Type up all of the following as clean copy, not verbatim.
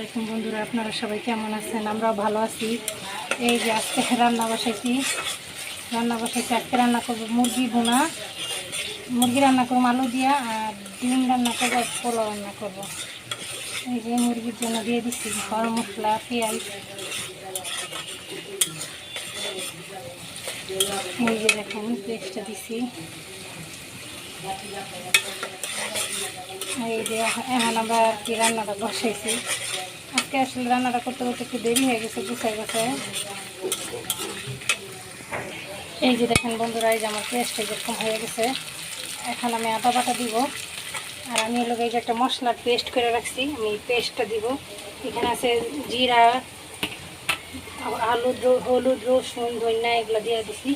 আলাইকুম বন্ধুরা, আপনারা সবাই কেমন আছেন? আমরাও ভালো আছি। এই যে আজকে রান্না বসাইছি আজকে রান্না করবো মুরগি ভুনা। মুরগি রান্না করবো আলু দিয়া, আর ডিম রান্না করবো, আর পোলাও রান্না করবো। এই যে মুরগির জন্য দিয়ে দিচ্ছি গরম মশলা, পেঁয়াজ। এই যে দেখুন পেস্টটা দিচ্ছি। এই যে এখন আমরা আর কি রান্নাটা বসাইছি। আজকে আসলে রান্নাটা করতে করতে একটু দেরি হয়ে গেছে, গুছাই গেছে। এই যে দেখেন বন্ধুরা, এই যে আমার পেস্টটা যেরকম হয়ে গেছে। এখন আমি আদা বাটা দিব, আর আমি হলো এই যে একটা মশলার পেস্ট করে রাখছি, আমি পেস্টটা দিব। এখানে আছে জিরা, হলুদ, রসুন, ধনিয়া এগুলো দিয়ে দিছি।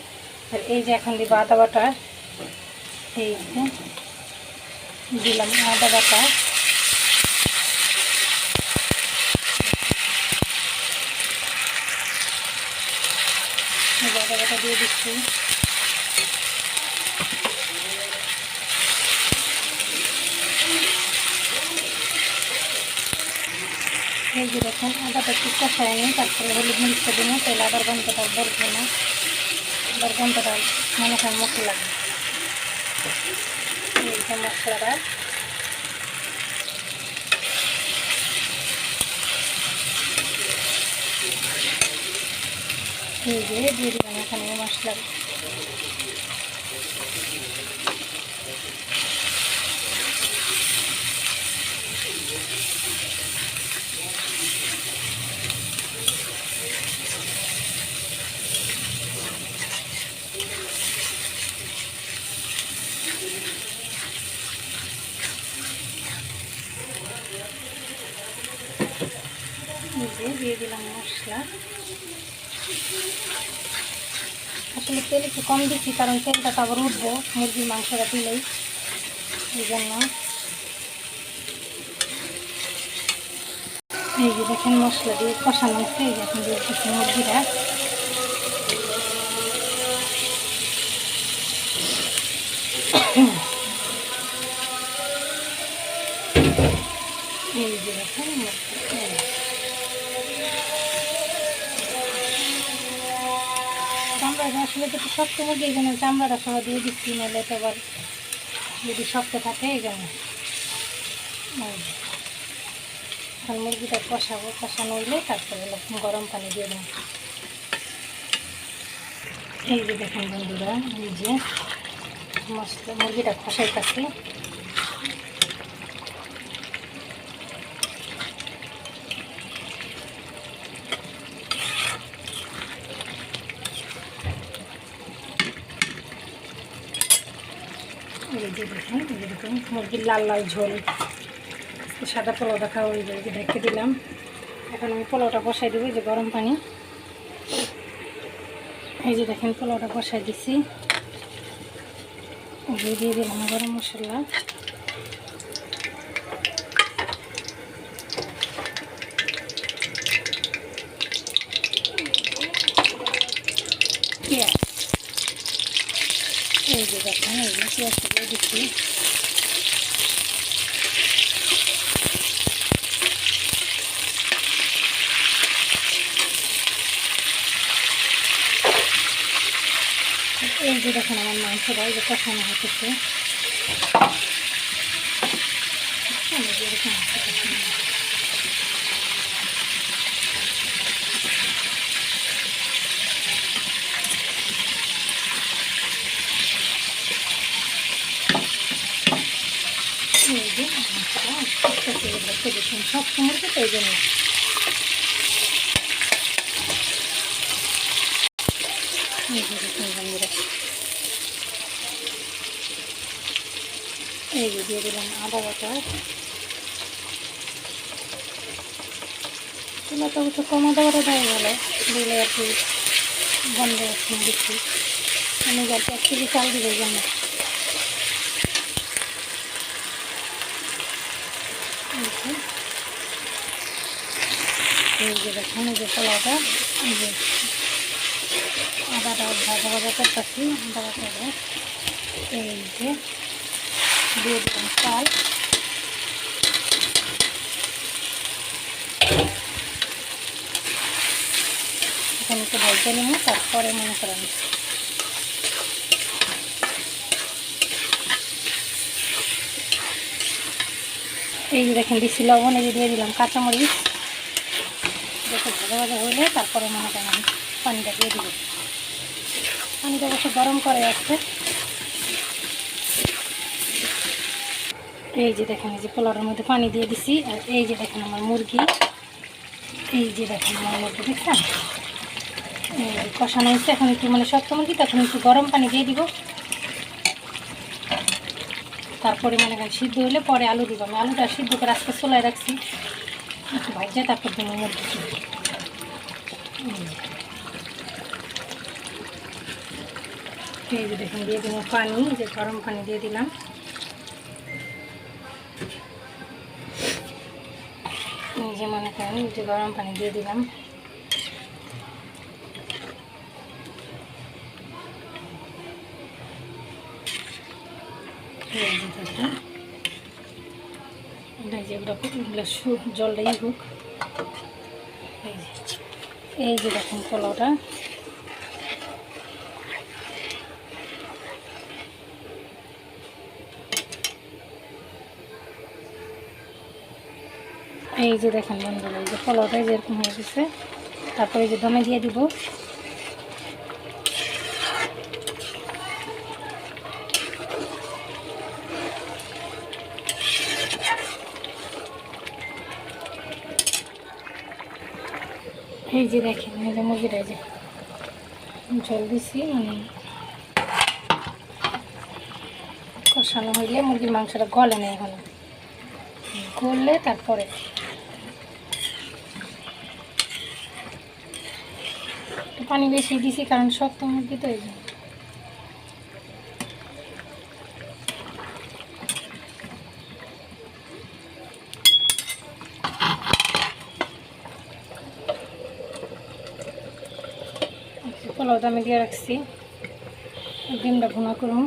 আর এই যে এখন দিব আদা বাটা। এই যে দিলাম আদা বাটা। আদা বাটা দিয়ে দিচ্ছি। এই যে দেখুন আদাটা একটু কষায় নিই, তারপরে হলুদ মরিচটা দিন, তাহলে আবার গন্ধটা বলবো না, আবার গন্ধটা মনে হয় মুখে লাগে। এই যে মশলাটা এই যে দিয়ে দিলাম এখানে মশলা। দিয়ে দিলাম মশলা। আসলে তেল একটু কম দিচ্ছি, কারণ তেলটা তো আবার উঠবো মুরগির মাংসটা দিলেই, এই জন্য। এই যে দেখেন মশলা দিয়ে কষানো হচ্ছে। এই যে এখন দিয়ে দিচ্ছি মুরগিটা। এই যে দেখেন চামড়াটা আসলে একটু শক্ত মুরগি, এই জন্য চামড়াটা সহ দিয়ে দিচ্ছি, নাহলে তো আবার যদি শক্ত থাকে এই জন্য। এখন মুরগিটা কষানো হইলে তারপরে গরম পানি দিয়ে দেবো। এই যে দেখেন বন্ধুরা, এই যে মশলা মুরগিটা কষাইতেছি। এই যে দেখেন, এই যে দেখুন মুরগির লাল লাল ঝোল। সাদা পোলাওটা খাওয়া হয়ে যায়, ঢেকে দিলাম। এখন আমি পোলাওটা বসাই দেবো। এই যে গরম পানি, এই যে দেখেন পোলাওটা বসাই দিচ্ছি। দিয়ে দিলাম গরম মশলা। পেঁয়াজ, এই যে দেখেন এই যে পেঁয়াজটা দিয়ে দিচ্ছি। এই যে দেখেন আমার মাংসটা এই যে কষানো হতেছে। এই যে মাংসটা দেখুন সব সময় তো এই জন্য। এই যে দেখুন বন্ধুরা, এই যে দিয়ে দিলাম আদা বাটা। চুলাটা অবশ্য কম আদা বাটা দেওয়া গেলে দিলে আর কি গন্ধ দিচ্ছি। আমি যাতে 1 কেজি চাল দিব এই জন্য। এই যে দেখুন এই যে পোলাওটা, এই যে আদাটা ভাজা ভাজা করতেছি। আদা বাটা এই যে দিয়ে দিলাম চাল। একটু ভাজতে নেব, তারপরে মনে করেন এই যে দেখেন দিচ্ছি লবণ, এই যে দিয়ে দিলাম কাঁচামরিচ, দেখে ভাজা ভাজা হইলে তারপরে মনে করেন পানিটা দিয়ে দিব। পানিটা অবশ্য গরম করে আসছে। এই যে দেখেন এই যে পোলাওর মধ্যে পানি দিয়ে দিছি। আর এই যে দেখেন আমার মুরগি, এই যে দেখেন আমার মুরগি দেখছেন কষানো হচ্ছে। এখন একটু মানে শক্ত মুরগি, তখন একটু গরম পানি দিয়ে দিব। তারপরে মনে করেন সিদ্ধ হলে পরে আলু দিব। আমি আলুটা সিদ্ধ করে আজকে চুলায় রাখছি, একটু ভাজা তারপর দিব মুরগি। এই যে দেখেন দিয়ে দিলাম পানি, যে গরম পানি দিয়ে দিলাম। এই যে মনে করেন যে গরম পানি দিয়ে দিলাম। এই যে দেখেন যেগুলো জলটাই হোক। এই যে দেখেন পোলাওটা এই যে দেখেন বন্ধুরা, এই যে পোলাওটা যেরকম হয়ে গেছে। তারপরে এই যে দমে দিয়ে দিব। এই যে দেখেন এই যে মুরগিটা যে জল দিছি, মানে কষানো হইলে মুরগির মাংসটা গলে নেই, এখন গললে তারপরে পানি বেশি দিছি, কারণ শক্ত মুরগি তো। এই যে পোলাওটা আমি দিয়ে রাখছি, ডিমটা ভুনা করুন।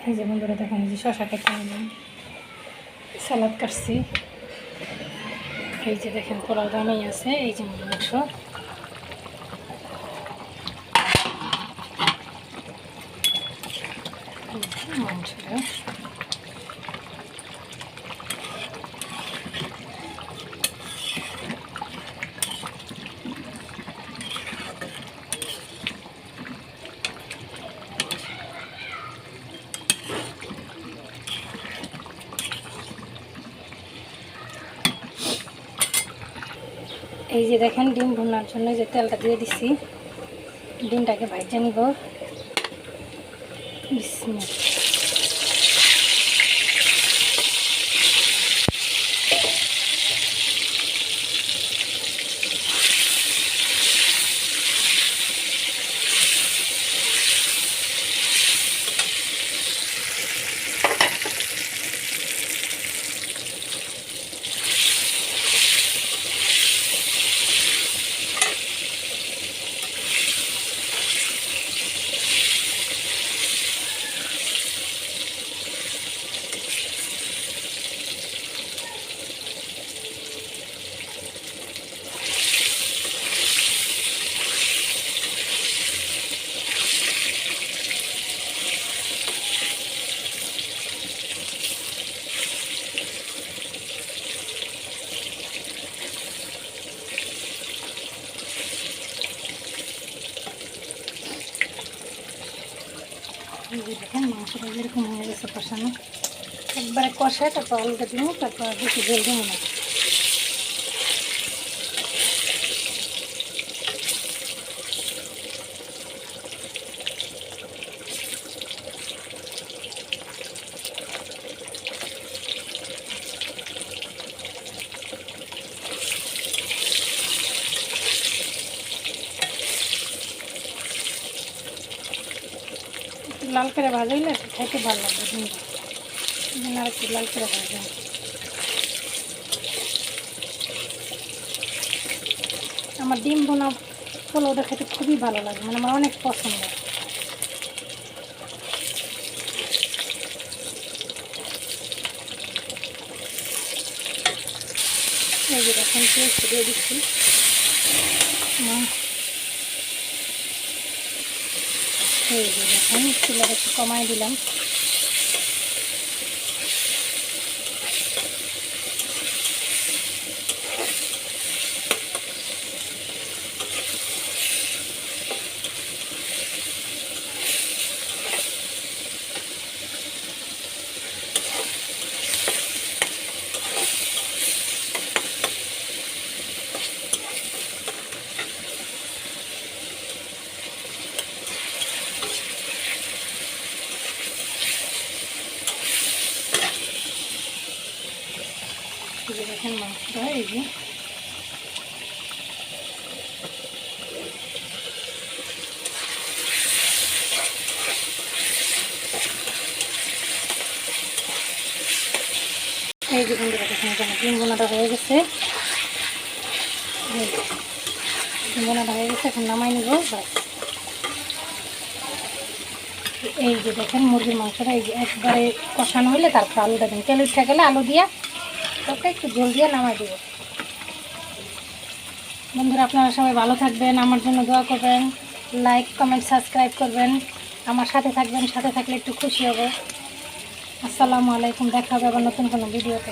এই যে বন্ধুরা দেখেন এই যে শশা কেটে নিলাম, সালাদ কাটছি। এই যে দেখেন পোলাও দামেই আছে। এই যে মাংস, মাংসটা এই যে দেখেন ডিম ভুনার জন্য যে তেলটা দিয়ে দিছি, ডিমটাকে ভাজা নিব। দেখেন মাংসটা যেরকম হয়ে গেছে কষানো, একবারে কষায় তারপর আলুটা দিব, তারপর বেশি জল দিব না। লাল করে ভাজাইলে খাইতে ভালো লাগবে ডিমটা, আর একটু লাল করে ভাজা। আমার ডিম বোনা পোলাওটা খেতে খুবই ভালো লাগে, মানে আমার অনেক পছন্দ। এই যে দেখেন পেস্ট দিয়ে দিচ্ছি, এই যে দেখুন চুলাটা একটু কমাই দিলাম। দেখেন মাংসটা এই যে এই যে বন্ধুরা দেখেন ডিম বোনাটা হয়ে গেছে। ডিম বোনাটা হয়ে গেছে, এখন নামাই নিব। এই যে দেখেন মুরগির মাংসটা এই যে একবারে কষানো হইলে তারপর আলুটা দিন, তেল উঠে গেলে আলু দিয়া তারপরে একটু জল দিয়ে নামাই দেবো। বন্ধুরা আপনারা সবাই ভালো থাকবেন, আমার জন্য দোয়া করবেন, লাইক কমেন্ট সাবস্ক্রাইব করবেন, আমার সাথে থাকবেন, সাথে থাকলে একটু খুশি হব। আসসালামু আলাইকুম, দেখা হবে আবার নতুন কোনো ভিডিওতে।